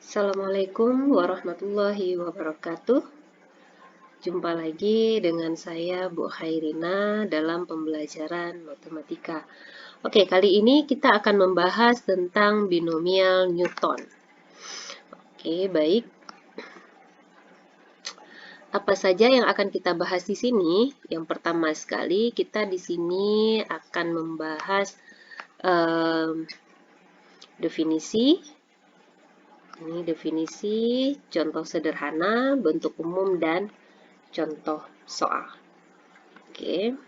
Assalamualaikum warahmatullahi wabarakatuh. Jumpa lagi dengan saya Bu Khairina dalam pembelajaran matematika. Oke, kali ini kita akan membahas tentang binomial Newton. Oke, baik. Apa saja yang akan kita bahas di sini? Yang pertama sekali, kita di sini akan membahas definisi. Ini definisi, contoh sederhana, bentuk umum, dan contoh soal. Oke.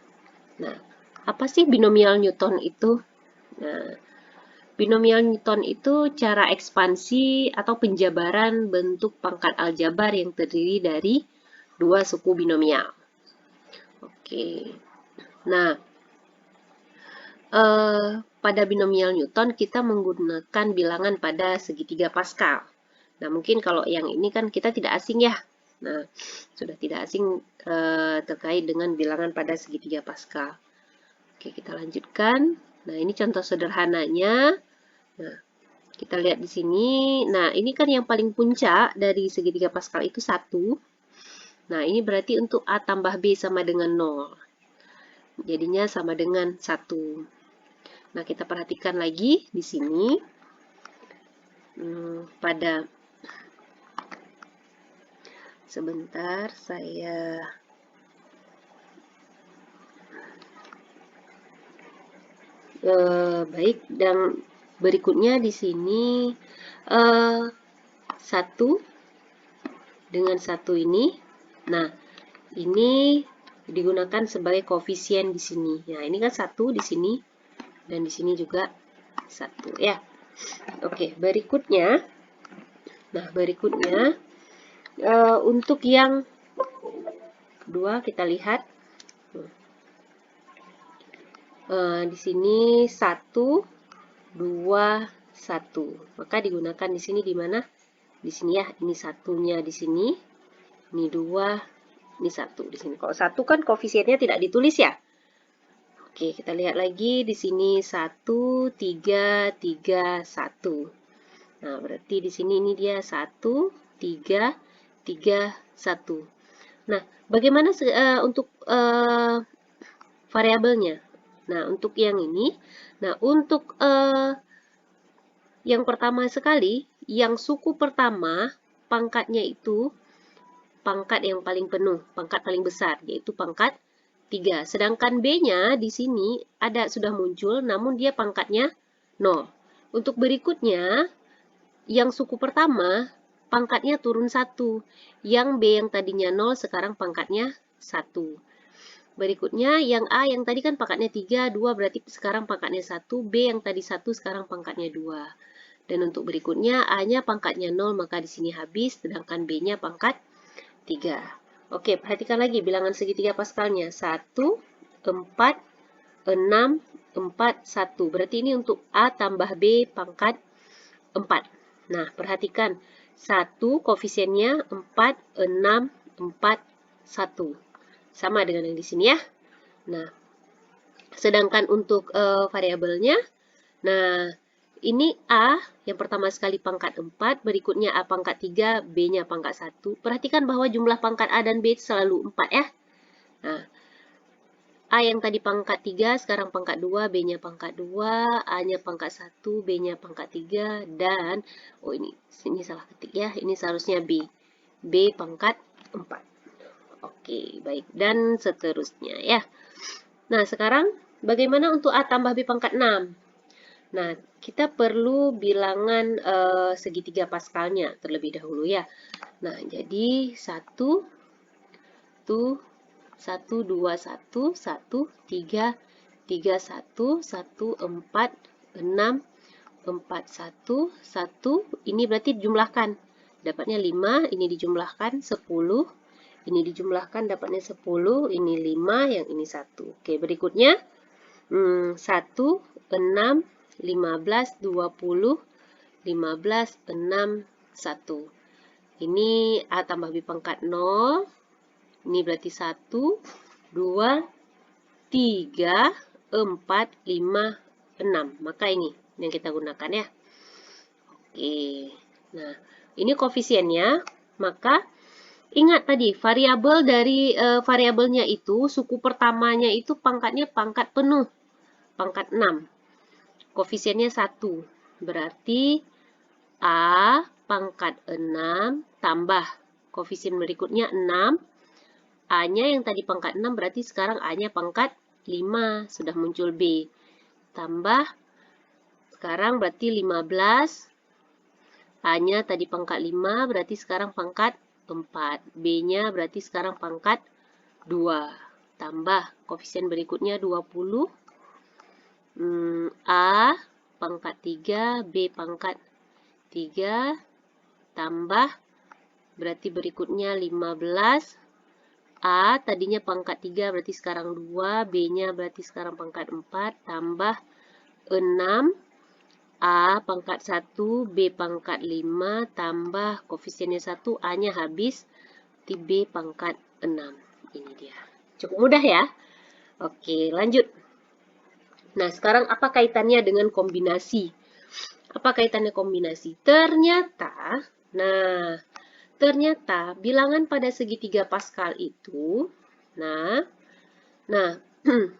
Nah, apa sih binomial Newton itu? Nah, binomial Newton itu cara ekspansi atau penjabaran bentuk pangkat aljabar yang terdiri dari dua suku binomial. Oke. Nah, pada binomial Newton kita menggunakan bilangan pada segitiga Pascal. Nah, mungkin kalau yang ini kan kita tidak asing ya. Nah, sudah tidak asing terkait dengan bilangan pada segitiga Pascal. Oke, kita lanjutkan. Nah, ini contoh sederhananya. Nah, kita lihat di sini. Nah, ini kan yang paling puncak dari segitiga Pascal itu 1. Nah, ini berarti untuk A tambah B sama dengan 0. Jadinya sama dengan 1. Nah, kita perhatikan lagi di sini. Pada sebentar, saya baik, dan berikutnya di sini 1 dengan 1 ini. Nah, ini digunakan sebagai koefisien di sini. Nah, ini kan 1 di sini dan di sini juga 1 ya. Oke, berikutnya. Nah, berikutnya untuk yang kedua kita lihat. Di sini 1, 2, 1. Maka digunakan di sini di mana? Di sini ya, ini satunya di sini. Ini 2, ini 1 di sini. Kalau 1 kan koefisiennya tidak ditulis ya. Oke, kita lihat lagi di sini 1, 3, 3, 1. Nah, berarti di sini ini dia 1, 3, 3, 1. Nah, bagaimana untuk variabelnya? Nah, untuk yang ini, nah untuk yang pertama sekali, yang suku pertama, pangkatnya itu pangkat yang paling penuh, pangkat paling besar, yaitu pangkat 3. Sedangkan B-nya di sini ada sudah muncul, namun dia pangkatnya 0. Untuk berikutnya, yang suku pertama, pangkatnya turun 1. Yang B yang tadinya 0, sekarang pangkatnya 1. Berikutnya, yang A yang tadi kan pangkatnya 3, 2 berarti sekarang pangkatnya 1. B yang tadi 1, sekarang pangkatnya 2. Dan untuk berikutnya, A-nya pangkatnya 0, maka di sini habis, sedangkan B-nya pangkat 3. Oke, perhatikan lagi bilangan segitiga Pascalnya. 1, 4, 6, 4, 1. Berarti ini untuk A tambah B pangkat 4. Nah, perhatikan. 1 koefisiennya 4, 6, 4, 1. Sama dengan yang di sini ya. Nah, sedangkan untuk variabelnya, nah ini A yang pertama sekali pangkat 4, berikutnya A pangkat 3, B-nya pangkat 1. Perhatikan bahwa jumlah pangkat A dan B selalu 4 ya. Nah, A yang tadi pangkat 3, sekarang pangkat 2, B-nya pangkat 2, A-nya pangkat 1, B-nya pangkat 3, dan, oh ini salah ketik ya, ini seharusnya B. B pangkat 4. Oke, baik. Dan seterusnya ya. Nah, sekarang bagaimana untuk A tambah B pangkat 6? Nah, kita perlu bilangan segitiga Pascalnya terlebih dahulu ya. Nah, jadi 1, tuh, 1, 2, 1, 1, 3, 3, 1, 1, 4, 6, 4, 1, 1. Ini berarti dijumlahkan. Dapatnya 5, ini dijumlahkan 10. Ini dijumlahkan dapatnya 10, ini 5, yang ini 1. Oke, berikutnya 1, 6, 15, 20, 15, 6, 1. Ini A tambah B pangkat 0. Ini berarti 1, 2, 3, 4, 5, 6. Maka ini yang kita gunakan ya. Oke. Nah, ini koefisiennya, maka ingat tadi, variabel dari variabelnya itu, suku pertamanya itu pangkatnya pangkat penuh, pangkat 6. Koefisiennya 1. Berarti A pangkat 6 tambah koefisien berikutnya 6. A-nya yang tadi pangkat 6 berarti sekarang A-nya pangkat 5. Sudah muncul B. Tambah, sekarang berarti 15. A-nya tadi pangkat 5 berarti sekarang pangkat 4. B-nya berarti sekarang pangkat 2. Tambah koefisien berikutnya 20. A pangkat 3, B pangkat 3. Tambah, berarti berikutnya 15. A tadinya pangkat 3 berarti sekarang 2. B-nya berarti sekarang pangkat 4. Tambah 6. A pangkat 1, B pangkat 5, tambah koefisiennya 1, A-nya habis, B pangkat 6. Ini dia. Cukup mudah ya? Oke, lanjut. Nah, sekarang apa kaitannya dengan kombinasi? Apa kaitannya kombinasi? Ternyata bilangan pada segitiga Pascal itu,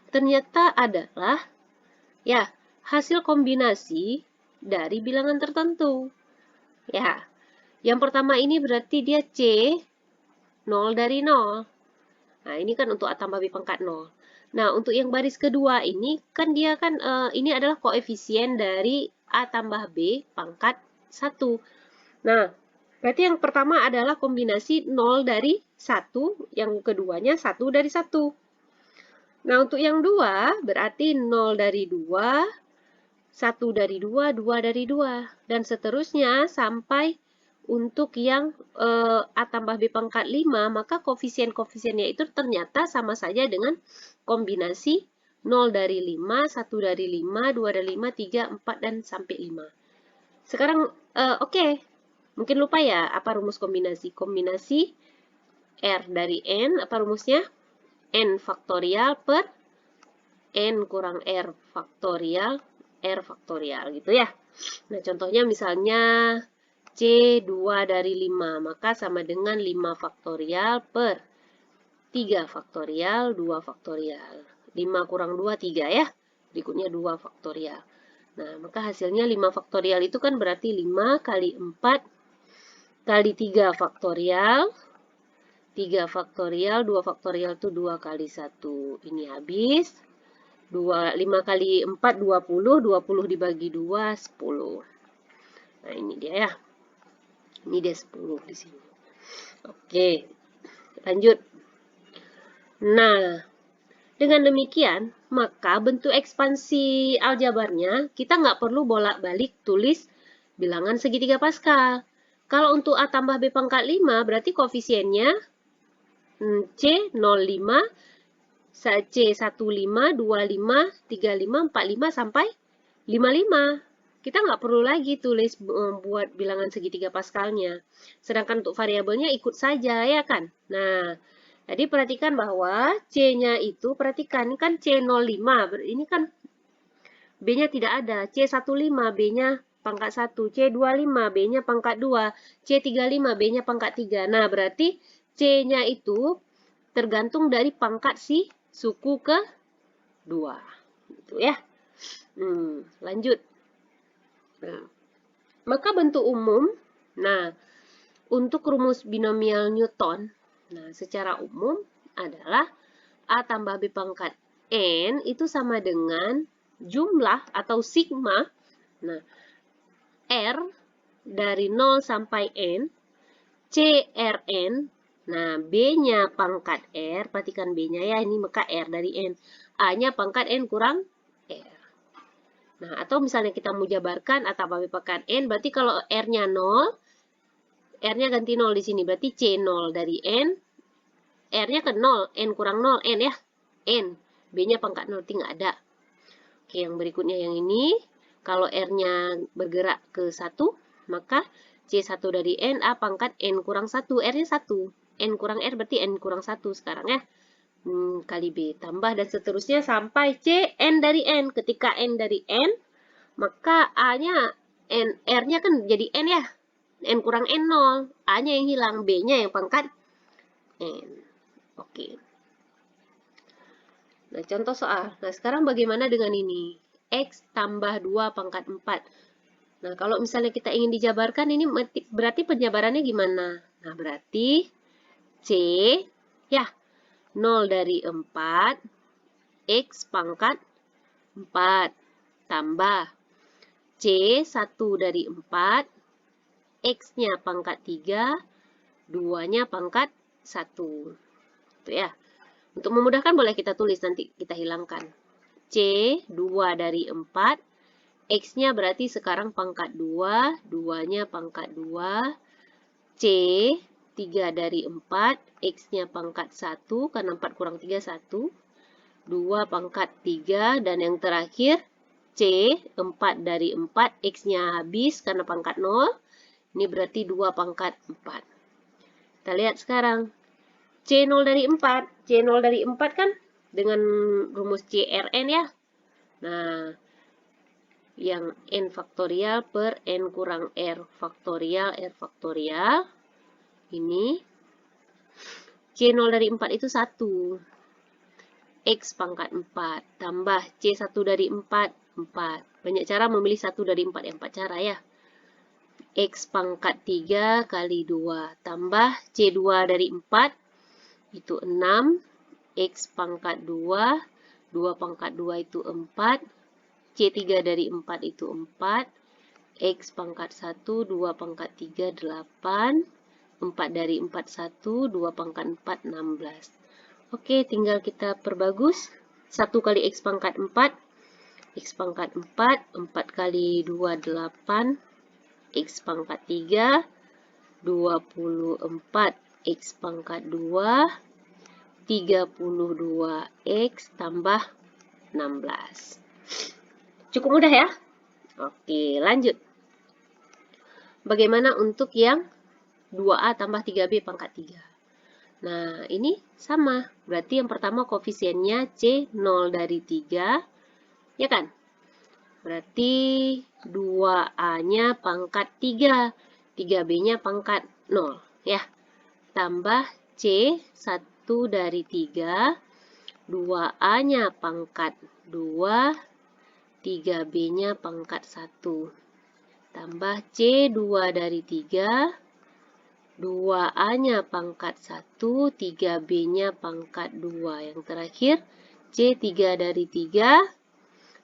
ternyata adalah ya hasil kombinasi dari bilangan tertentu. Ya, yang pertama ini berarti dia C 0 dari 0. Nah, ini kan untuk A tambah B pangkat 0. Nah, untuk yang baris kedua ini kan dia kan ini adalah koefisien dari A tambah B pangkat 1. Nah, berarti yang pertama adalah kombinasi 0 dari 1, yang keduanya 1 dari 1. Nah, untuk yang dua berarti 0 dari 2, 1 dari 2, 2 dari 2. Dan seterusnya sampai untuk yang A tambah B pangkat 5, maka koefisien-koefisiennya itu ternyata sama saja dengan kombinasi 0 dari 5, 1 dari 5, 2 dari 5, 3, 4, dan sampai 5. Sekarang, oke. Mungkin lupa ya, apa rumus kombinasi? Kombinasi R dari N, apa rumusnya? N faktorial per N kurang R faktorial gitu ya. Nah, contohnya misalnya C 2 dari 5, maka sama dengan 5 faktorial per 3 faktorial, 2 faktorial. 5 kurang 2, 3 ya. Berikutnya 2 faktorial. Nah, maka hasilnya 5 faktorial itu kan berarti 5 kali 4 kali 3 faktorial. 3 faktorial, 2 faktorial itu 2 kali 1. Ini habis. 5 kali 4, 20. 20 dibagi 2, 10. Nah, ini dia ya. Ini dia 10 di sini. Oke, lanjut. Nah, dengan demikian, maka bentuk ekspansi aljabarnya, kita nggak perlu bolak-balik tulis bilangan segitiga Pascal. Kalau untuk A tambah B pangkat 5, berarti koefisiennya C 05, C 15, 25, 35, 45, sampai 55. Kita nggak perlu lagi tulis buat bilangan segitiga Pascalnya. Sedangkan untuk variabelnya ikut saja, ya kan? Nah, jadi perhatikan bahwa C-nya itu, perhatikan, ini kan C05, ini kan B-nya tidak ada. C15, B-nya pangkat 1. C25, B-nya pangkat 2. C35, B-nya pangkat 3. Nah, berarti C-nya itu tergantung dari pangkat si suku ke-2. Gitu ya. Lanjut. Nah, maka bentuk umum, untuk rumus binomial Newton, secara umum adalah A tambah B pangkat N itu sama dengan jumlah atau sigma, R dari 0 sampai N, CRN, B-nya pangkat R, perhatikan B-nya ya, ini maka R dari N. A-nya pangkat N kurang R. Nah, atau misalnya kita mau jabarkan A tambah B pangkat N, berarti kalau R-nya 0, R-nya ganti 0 di sini, berarti C0 dari N, R-nya ke 0, N kurang 0, N ya, N. B-nya pangkat 0, nggak ada. Oke, yang berikutnya yang ini, kalau R-nya bergerak ke 1, maka C1 dari N, A pangkat N kurang 1, R-nya 1. N kurang R berarti N kurang 1 sekarang ya. Kali B, tambah dan seterusnya sampai C, N dari N. Ketika N dari N, maka A-nya, R-nya kan jadi N ya. N kurang N 0. A-nya yang hilang, B-nya yang pangkat N. Oke. Nah, contoh soal. Nah, sekarang bagaimana dengan ini? X tambah 2 pangkat 4. Nah, kalau misalnya kita ingin dijabarkan, ini berarti penjabarannya gimana? Nah, berarti C, ya, 0 dari 4, X pangkat 4, tambah C, 1 dari 4, X-nya pangkat 3, 2-nya pangkat 1. Itu ya. Untuk memudahkan boleh kita tulis, nanti kita hilangkan. C, 2 dari 4, X-nya berarti sekarang pangkat 2, 2-nya pangkat 2, C, 3 dari 4, X-nya pangkat 1, karena 4 kurang 3, 1, 2 pangkat 3, dan yang terakhir, C, 4 dari 4, X-nya habis karena pangkat 0, ini berarti 2 pangkat 4. Kita lihat sekarang. C 0 dari 4. C 0 dari 4 kan dengan rumus CRN ya. Nah, yang N faktorial per N kurang R faktorial ini C 0 dari 4 itu 1. X pangkat 4 tambah C 1 dari 4, 4. Banyak cara memilih 1 dari 4, yang 4 cara ya. X pangkat 3 kali 2 tambah C 2 dari 4 itu 6. X pangkat 2, 2 pangkat 2 itu 4. C3 dari 4 itu 4. X pangkat 1, 2 pangkat 3, 8. 4 dari 4, 1. 2 pangkat 4, 16. Oke, tinggal kita perbagus. 1 kali X pangkat 4. X pangkat 4. 4 kali 2, 8. X pangkat 3. 24. X pangkat 2. 32X tambah 16. Cukup mudah ya? Oke, lanjut. Bagaimana untuk yang 2A tambah 3B pangkat 3? Nah, ini sama. Berarti yang pertama koefisiennya C 0 dari 3. Ya kan? Berarti 2A-nya pangkat 3. 3B-nya pangkat 0. Ya. Tambah C 1 dari 3. 2A-nya pangkat 2, 3B-nya pangkat 1. Tambah C 2 dari 3, 2A-nya pangkat 1, 3B-nya pangkat 2. Yang terakhir, C 3 dari 3,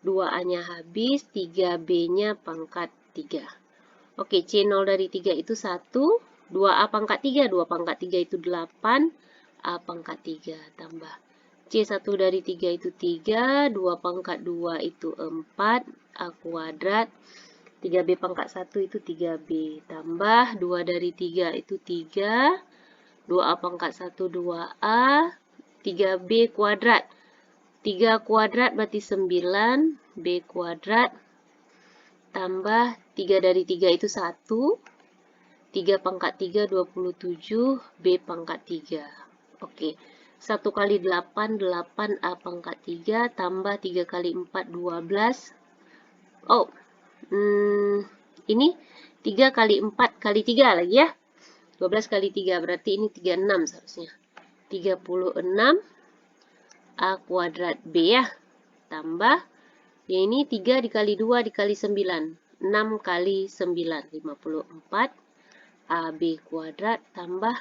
2A-nya habis, 3B-nya pangkat 3. Oke, C 0 dari 3 itu 1, 2A pangkat 3, 2 pangkat 3 itu 8, A pangkat 3, tambah C 1 dari 3 itu 3, 2 pangkat 2 itu 4, A kuadrat, 3B pangkat 1 itu 3B, tambah 2 dari 3 itu 3, 2A pangkat 1 2A, 3B kuadrat, 3 kuadrat berarti 9, B kuadrat, tambah 3 dari 3 itu 1, 3 pangkat 3 27, B pangkat 3. Oke. 1 kali 8, 8A pangkat 3, tambah 3 kali 4, 12. Oh, ini 3 kali 4 kali 3 lagi ya. 12 kali 3, berarti ini 36 seharusnya. 36 A kuadrat B ya. Tambah, ya ini 3 dikali 2 dikali 9. 6 kali 9, 54. AB kuadrat tambah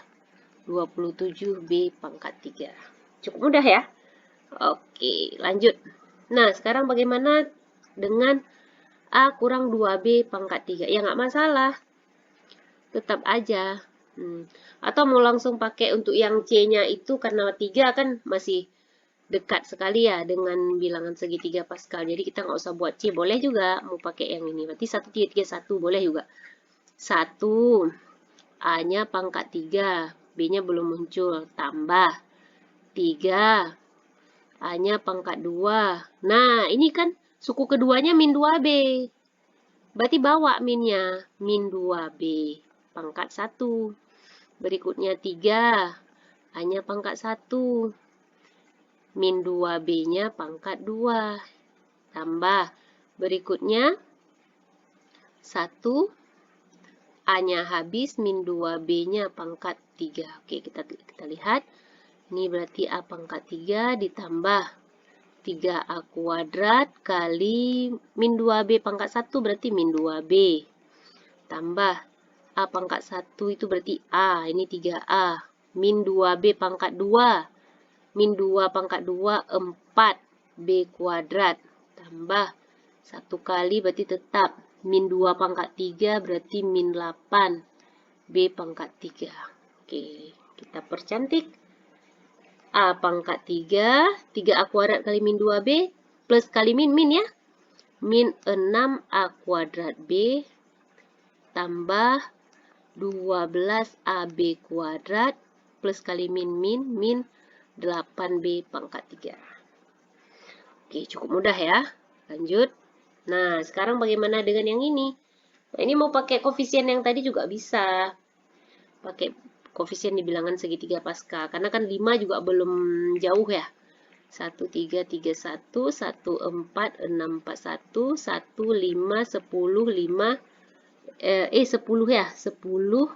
27B pangkat 3. Cukup mudah ya? Oke, lanjut. Nah, sekarang bagaimana dengan A kurang 2B pangkat 3? Ya, nggak masalah. Tetap aja. Atau mau langsung pakai untuk yang C-nya itu, karena 3 kan masih dekat sekali ya dengan bilangan segitiga Pascal. Jadi kita nggak usah buat C. Boleh juga mau pakai yang ini. Berarti 1, 3, 3, 1. Boleh juga. 1. A-nya pangkat 3. B-nya belum muncul, tambah 3, A-nya pangkat 2. Nah, ini kan suku keduanya min 2B. Berarti bawa minnya, min 2B, pangkat 1. Berikutnya 3, A-nya pangkat 1. Min 2B-nya pangkat 2. Tambah, berikutnya 1, A-nya habis, min 2B-nya pangkat 3. Oke, kita lihat. Ini berarti A pangkat 3 ditambah 3A kuadrat kali min 2B pangkat 1 berarti min 2B. Tambah A pangkat 1 itu berarti A, ini 3A. Min 2B pangkat 2. Min 2 pangkat 2, 4B kuadrat. Tambah 1 kali berarti tetap. Min 2 pangkat 3 berarti min 8B pangkat 3. Oke, kita percantik. A pangkat 3, 3A kuadrat kali min 2B, plus kali min ya. Min 6A kuadrat B, tambah 12AB kuadrat, plus kali min 8B pangkat 3. Oke, cukup mudah ya. Lanjut. Nah, sekarang bagaimana dengan yang ini? Nah, ini mau pakai koefisien yang tadi juga bisa. Pakai koefisien di bilangan segitiga Pascal. Karena kan 5 juga belum jauh ya. 1, 3, 3, 1, 1, 4, 6, 4, 1, 1, 5, 10, 5, 10 ya. 10,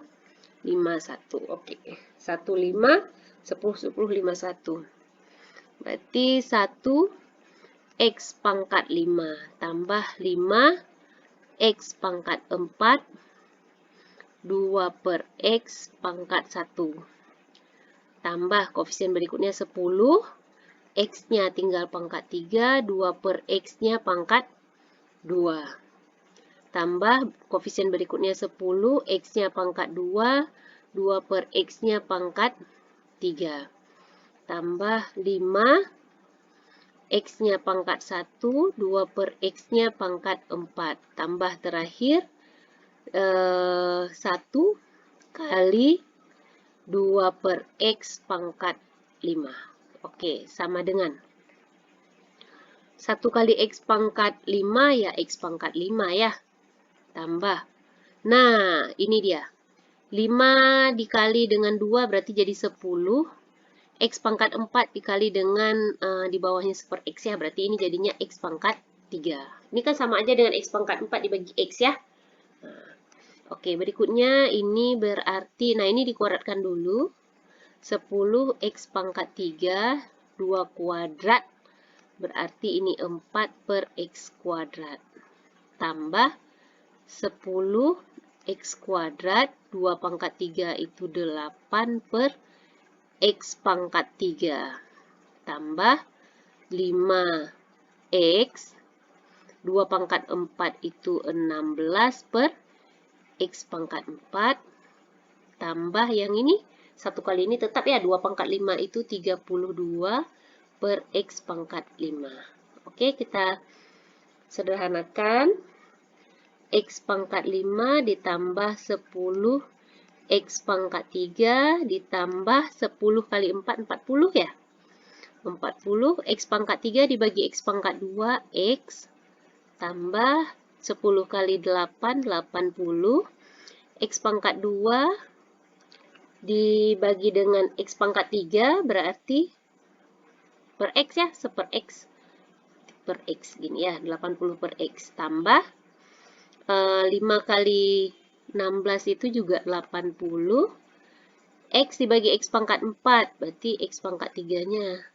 5, 1. Oke. 1, 5, 10, 10, 5, 1. Berarti 1 X pangkat 5 tambah 5 X pangkat 4 2 per X pangkat 1 tambah koefisien berikutnya 10 X-nya tinggal pangkat 3 2 per X-nya pangkat 2 tambah koefisien berikutnya 10 X-nya pangkat 2 2 per X-nya pangkat 3 tambah 5 X-nya pangkat 1, 2 per X-nya pangkat 4. Tambah terakhir 1 kali 2 per X pangkat 5. Oke, sama dengan 1 kali X pangkat 5 ya X pangkat 5 ya. Tambah. Nah, ini dia. 5 dikali dengan 2 berarti jadi 10. X pangkat 4 dikali dengan di bawahnya 1 per X ya. Berarti ini jadinya X pangkat 3. Ini kan sama aja dengan X pangkat 4 dibagi X ya. Nah, oke, berikutnya ini berarti, nah ini dikuadratkan dulu. 10 X pangkat 3, 2 kuadrat. Berarti ini 4 per X kuadrat. Tambah 10 X kuadrat, 2 pangkat 3 itu 8 per X pangkat 3 tambah 5X 2 pangkat 4 itu 16 per X pangkat 4 tambah yang ini 1 kali ini tetap ya 2 pangkat 5 itu 32 per X pangkat 5. Oke, kita sederhanakan. X pangkat 5 ditambah 10 X pangkat 3 ditambah 10 kali 4, 40 ya. 40, X pangkat 3 dibagi X pangkat 2, X. Tambah 10 kali 8, 80. X pangkat 2 dibagi dengan X pangkat 3 berarti per X ya, 1 per X. Per X gini ya, 80 per X. Tambah 5 kali 16 itu juga 80. X dibagi X pangkat 4. Berarti X pangkat 3-nya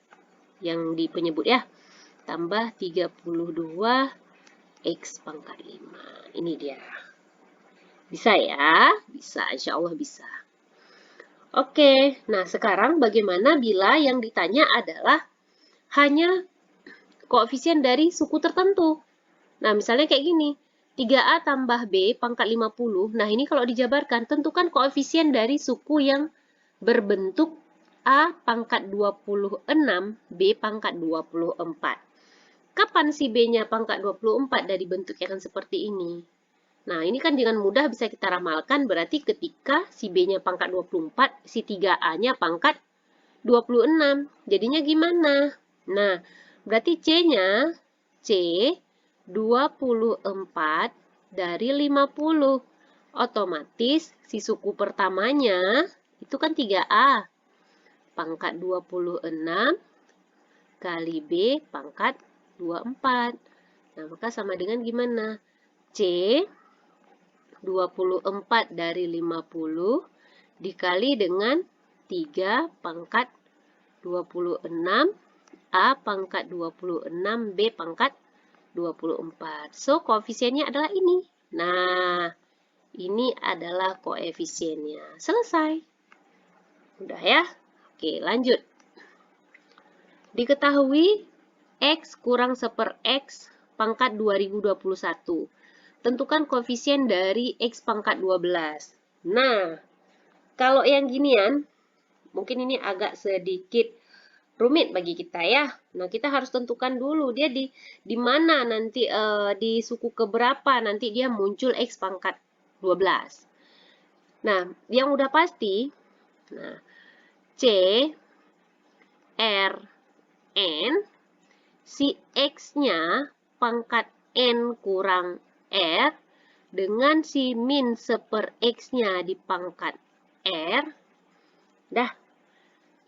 yang di penyebut ya. Tambah 32 X pangkat 5. Ini dia. Bisa ya? Bisa, insya Allah bisa. Oke, nah sekarang bagaimana bila yang ditanya adalah hanya koefisien dari suku tertentu. Nah, misalnya kayak gini. 3A tambah B pangkat 50. Nah, ini kalau dijabarkan, tentukan koefisien dari suku yang berbentuk A pangkat 26, B pangkat 24. Kapan si B-nya pangkat 24 dari bentuk yang seperti ini? Nah, ini kan dengan mudah bisa kita ramalkan, berarti ketika si B-nya pangkat 24, si 3A-nya pangkat 26. Jadinya gimana? Nah, berarti C-nya, C 24 dari 50. Otomatis si suku pertamanya itu kan 3A. Pangkat 26 kali B pangkat 24. Nah, maka sama dengan gimana? C 24 dari 50 dikali dengan 3 pangkat 26 A pangkat 26 B pangkat 24. So, koefisiennya adalah ini. Nah, ini adalah koefisiennya. Selesai. Udah ya? Oke, lanjut. Diketahui X kurang 1/X pangkat 2021. Tentukan koefisien dari X pangkat 12. Nah, kalau yang ginian, mungkin ini agak sedikit rumit bagi kita ya. Nah, kita harus tentukan dulu dia di mana nanti di suku keberapa nanti dia muncul X pangkat 12. Nah, yang udah pasti, nah, C, R, N, si X-nya pangkat N kurang R, dengan si min 1/X-nya di pangkat R, dah,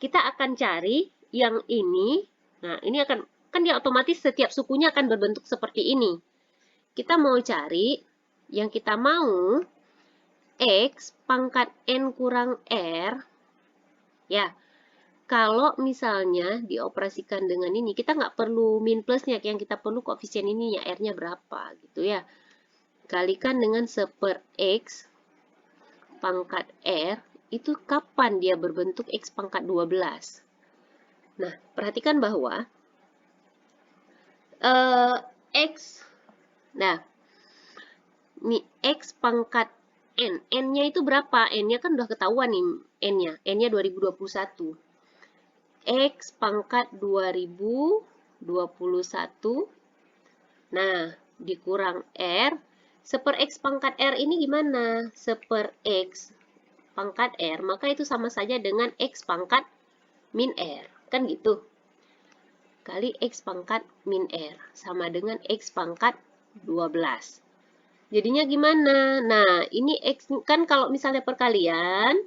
kita akan cari yang ini. Nah, ini kan dia otomatis setiap sukunya akan berbentuk seperti ini. Kita mau cari, yang kita mau, X pangkat N kurang R, ya, kalau misalnya dioperasikan dengan ini, kita nggak perlu min plusnya, yang kita perlu koefisien ini ya, R-nya berapa, gitu ya. Kalikan dengan 1/X pangkat R, itu kapan dia berbentuk X pangkat 12. Nah, perhatikan bahwa X, nah, ini X pangkat N. N-nya itu berapa? N-nya kan udah ketahuan nih, N-nya. N-nya 2021. X pangkat 2021. Nah, dikurang R. 1/X pangkat R ini gimana? 1/X pangkat R, maka itu sama saja dengan X pangkat min R. Kan gitu. Kali X pangkat min R. Sama dengan X pangkat 12. Jadinya gimana? Nah, ini X kan kalau misalnya perkalian,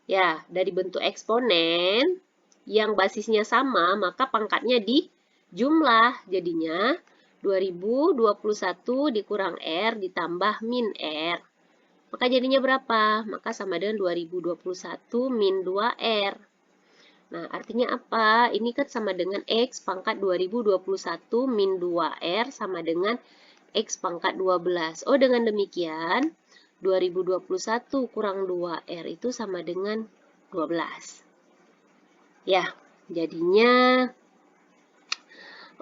ya dari bentuk eksponen yang basisnya sama, maka pangkatnya dijumlah. Jadinya 2021 dikurang R ditambah min R. Maka jadinya berapa? Maka sama dengan 2021 min 2R. Nah, artinya apa? Ini kan sama dengan X pangkat 2021 min 2R sama dengan X pangkat 12. Oh, dengan demikian, 2021 kurang 2R itu sama dengan 12. Ya, jadinya,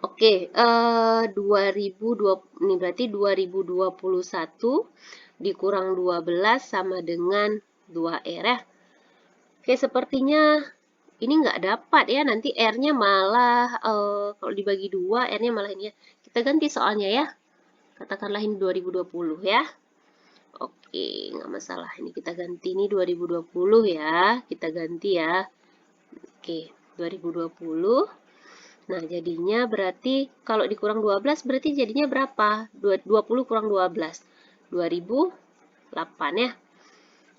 oke, 2020, ini berarti 2021 dikurang 12 sama dengan 2R ya. Oke, sepertinya ini nggak dapat ya, nanti R-nya malah, kalau dibagi 2, R-nya malah ini ya. Kita ganti soalnya ya. Katakanlah ini 2020 ya. Oke, nggak masalah. Ini kita ganti ini 2020 ya. Kita ganti ya. Oke, 2020. Nah, jadinya berarti kalau dikurang 12 berarti jadinya berapa? 20 kurang 12. 2008 ya.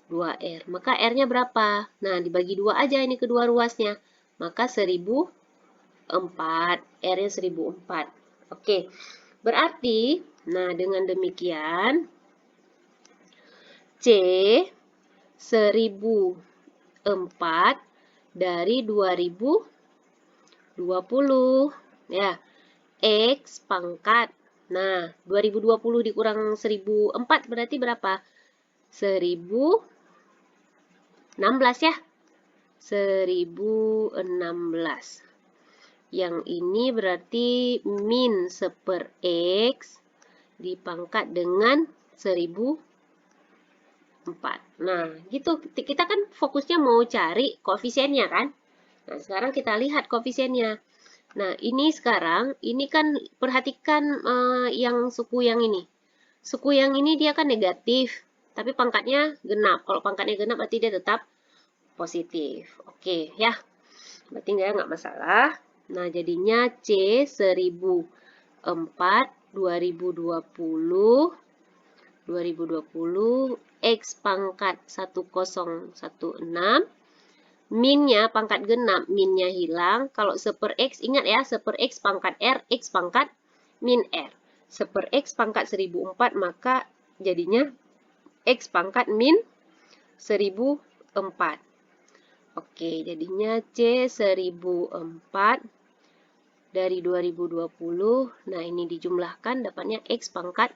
2R. Maka R-nya berapa? Nah, dibagi 2 aja ini kedua ruasnya. Maka 1004. R-nya 1004. Oke. Berarti, nah dengan demikian, C 1004 dari 2020. Ya, X pangkat. Nah, 2020 dikurang 1004 berarti berapa? 1016 ya. 1016. Yang ini berarti min 1/X dipangkat dengan 1004. Nah, gitu. Kita kan fokusnya mau cari koefisiennya kan? Nah, sekarang kita lihat koefisiennya. Nah, ini sekarang, ini kan perhatikan yang suku yang ini. Suku yang ini dia kan negatif, tapi pangkatnya genap. Kalau pangkatnya genap berarti dia tetap positif. Oke, ya. Berarti nggak masalah. Nah, jadinya C 1004 2020 X pangkat 1016. Minnya pangkat genap, minnya hilang. Kalau 1/X, ingat ya, 1/X pangkat R, X pangkat min R. 1/X pangkat 1004, maka jadinya X pangkat min 1004. Oke, jadinya C 1004 dari 2020. Nah, ini dijumlahkan dapatnya X pangkat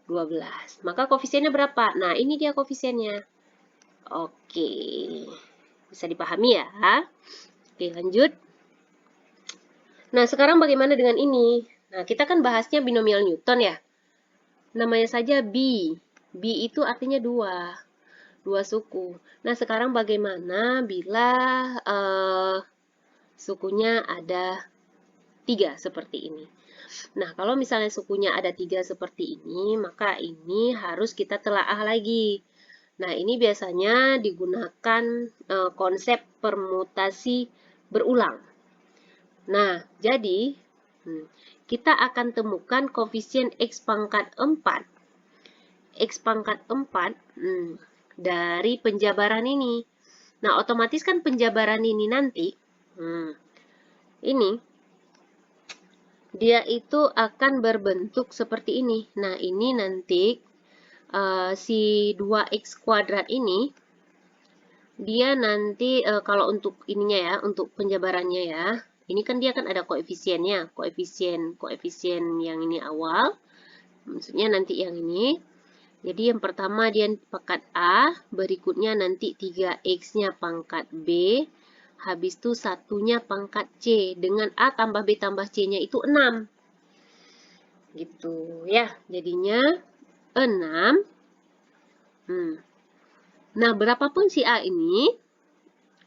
12. Maka koefisiennya berapa? Nah, ini dia koefisiennya. Oke, bisa dipahami ya? Oke, lanjut. Nah, sekarang bagaimana dengan ini? Nah, kita kan bahasnya binomial Newton ya. Namanya saja B. B itu artinya 2. 2 suku. Nah, sekarang bagaimana bila sukunya ada 3 seperti ini? Nah, kalau misalnya sukunya ada 3 seperti ini, maka ini harus kita telaah lagi. Nah, ini biasanya digunakan konsep permutasi berulang. Nah, jadi kita akan temukan koefisien X pangkat 4. X pangkat 4 dari penjabaran ini. Nah, otomatis kan penjabaran ini nanti, ini, dia itu akan berbentuk seperti ini. Nah, ini nanti si 2x kuadrat ini, dia nanti kalau untuk ininya ya, untuk penjabarannya ya, ini kan dia kan ada koefisiennya, koefisien yang ini awal, maksudnya nanti yang ini. Jadi yang pertama dia pangkat A, berikutnya nanti 3x-nya pangkat B, habis itu satunya pangkat C, dengan A tambah B tambah C-nya itu 6. Gitu ya, jadinya 6. Nah, berapapun si A ini,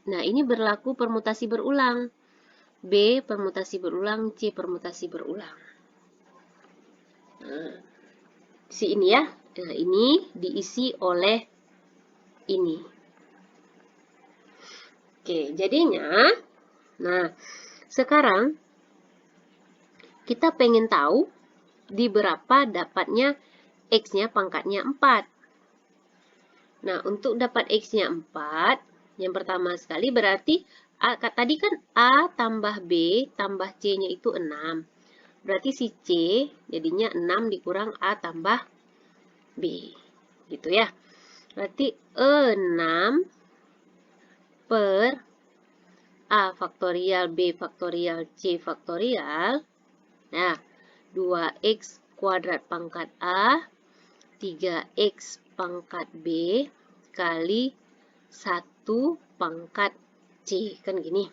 nah ini berlaku permutasi berulang. B permutasi berulang, C permutasi berulang. Nah, si ini ya. Nah, ini diisi oleh ini. Oke, jadinya, nah, sekarang kita pengen tahu di berapa dapatnya X-nya pangkatnya 4. Nah, untuk dapat X-nya 4, yang pertama sekali berarti, tadi kan A tambah B tambah C-nya itu 6. Berarti si C jadinya 6 dikurang A tambah B. Gitu ya. Berarti 6 per A faktorial B faktorial C faktorial. Nah, 2x kuadrat pangkat A, 3x pangkat B, kali 1 pangkat C. Kan gini.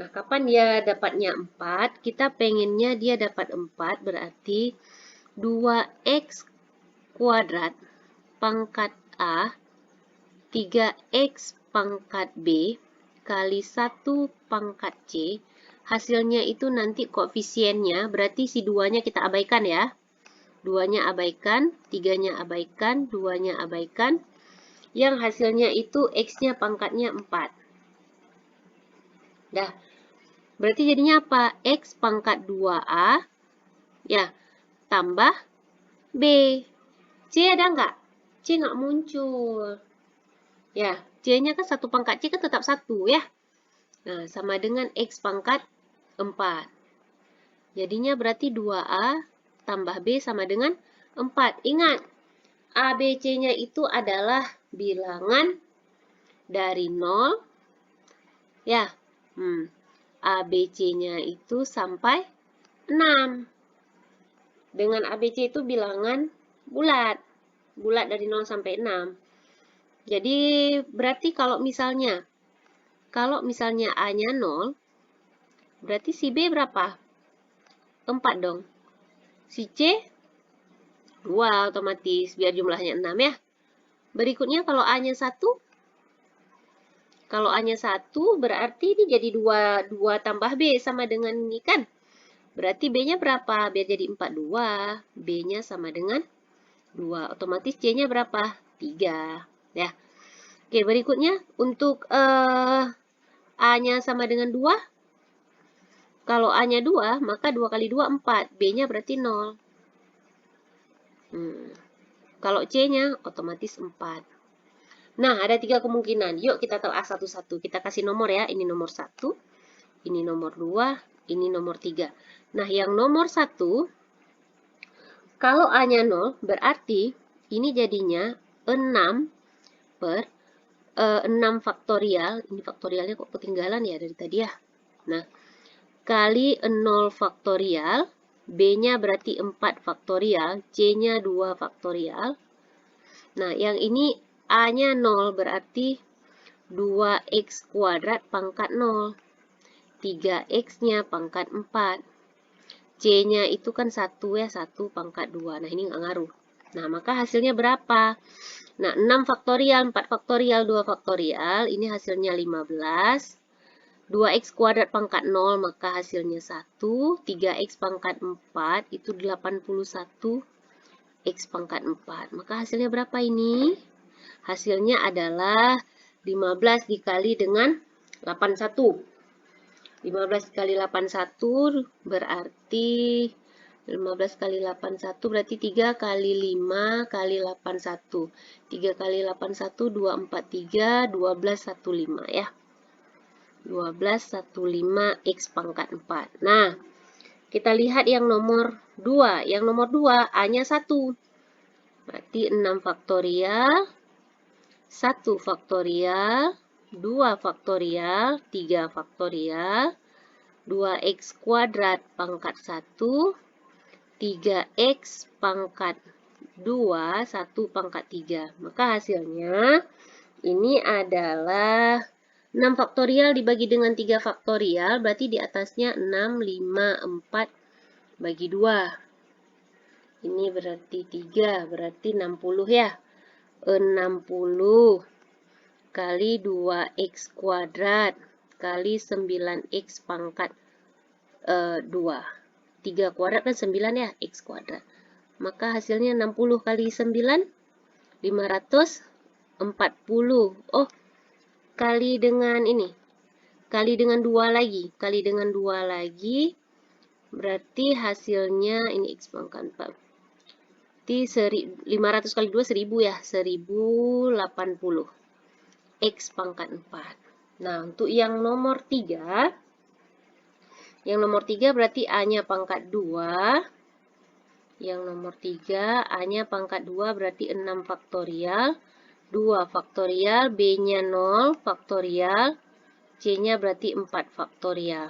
Nah, kapan dia dapatnya 4? Kita pengennya dia dapat 4, berarti 2x kuadrat pangkat A, 3x pangkat B, kali 1 pangkat C, hasilnya itu nanti koefisiennya, berarti si 2-nya kita abaikan ya. 2-nya abaikan, 3-nya abaikan, 2-nya abaikan. Yang hasilnya itu X-nya pangkatnya 4. Dah, berarti jadinya apa? X pangkat 2A, ya, tambah B. C ada nggak? C nggak muncul. Ya, C-nya kan 1 pangkat C kan tetap 1 ya. Nah, sama dengan X pangkat 4. Jadinya berarti 2A tambah B sama dengan 4. Ingat, A, B, C-nya itu adalah bilangan dari 0. Ya, A, B, C-nya itu sampai 6. Dengan A, B, C itu bilangan bulat. Bulat dari 0 sampai 6. Jadi, berarti kalau misalnya A-nya 0, berarti si B berapa? 4 dong. Si C 2 otomatis, biar jumlahnya 6 ya. Berikutnya kalau A-nya 1, berarti ini jadi 2 tambah B sama dengan ini kan. Berarti B-nya berapa? Biar jadi 4, 2. B-nya sama dengan 2. Otomatis C-nya berapa? 3. Ya. Oke, berikutnya untuk A-nya sama dengan 2. Kalau A-nya 2, maka 2 kali 2, 4. B-nya berarti 0. Kalau C-nya otomatis 4. Nah, ada 3 kemungkinan. Yuk kita telah satu-satu. Kita kasih nomor ya. Ini nomor 1, ini nomor 2, ini nomor 3. Nah, yang nomor 1, kalau A-nya 0, berarti ini jadinya 6 per 6 faktorial. Ini faktorialnya kok ketinggalan ya dari tadi ya. Nah, kali 0 faktorial, B-nya berarti 4 faktorial, C-nya 2 faktorial. Nah, yang ini A-nya 0, berarti 2x kuadrat pangkat 0. 3x-nya pangkat 4. C-nya itu kan 1 ya, 1 pangkat 2. Nah, ini nggak ngaruh. Nah, maka hasilnya berapa? Nah, 6 faktorial, 4 faktorial, 2 faktorial. Ini hasilnya 15. 2x kuadrat pangkat 0, maka hasilnya 1. 3x pangkat 4, itu 81. X pangkat 4. Maka hasilnya berapa ini? Hasilnya adalah 15 dikali dengan 81. 15 kali 81 berarti 15 kali 81 berarti 3 kali 5 kali 81. 3 kali 81, 243, 1215 ya. 1215 X pangkat 4. Nah, kita lihat yang nomor 2. Yang nomor 2, A-nya 1. Berarti 6 faktorial, 1 faktorial, 2 faktorial, 3 faktorial, 2x kuadrat pangkat 1, 3x pangkat 2, 1 pangkat 3. Maka hasilnya ini adalah 6 faktorial dibagi dengan 3 faktorial, berarti di atasnya 6, 5, 4 bagi 2. Ini berarti 3, berarti 60 ya. 60 kali 2x kuadrat kali 9x pangkat 2. 3 kuadrat kan 9 ya, x kuadrat. Maka hasilnya 60 kali 9, 540. Oh, kali dengan ini, kali dengan 2 lagi, kali dengan 2 lagi, berarti hasilnya ini x pangkat 4. Berarti 500 kali 2, 1000 ya, 1080 x pangkat 4. Nah, untuk yang nomor 3, berarti A-nya pangkat 2. Yang nomor 3, A-nya pangkat 2 berarti 6 faktorial. 2 faktorial, B-nya 0 faktorial, C-nya berarti 4 faktorial.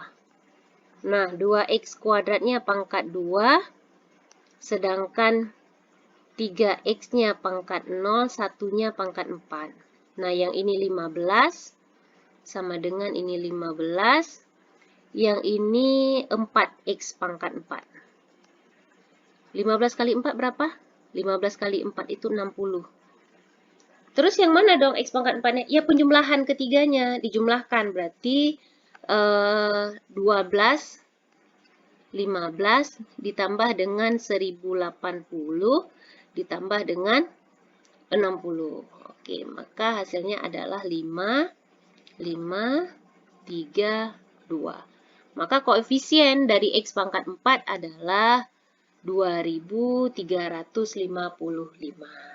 Nah, 2x kuadratnya pangkat 2, sedangkan 3x-nya pangkat 0, satunya pangkat 4. Nah, yang ini 15, sama dengan ini 15. Yang ini 4x pangkat 4. 15 kali 4 berapa? 15 kali 4 itu 60. Terus yang mana dong x pangkat 4-nya? Ya penjumlahan ketiganya. Dijumlahkan berarti 12, 15 ditambah dengan 1080 ditambah dengan 60. Oke, maka hasilnya adalah 5, 5, 3, 2. Maka koefisien dari x pangkat 4 adalah 2355.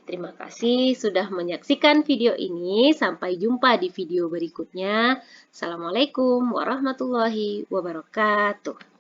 Terima kasih sudah menyaksikan video ini. Sampai jumpa di video berikutnya. Assalamualaikum warahmatullahi wabarakatuh.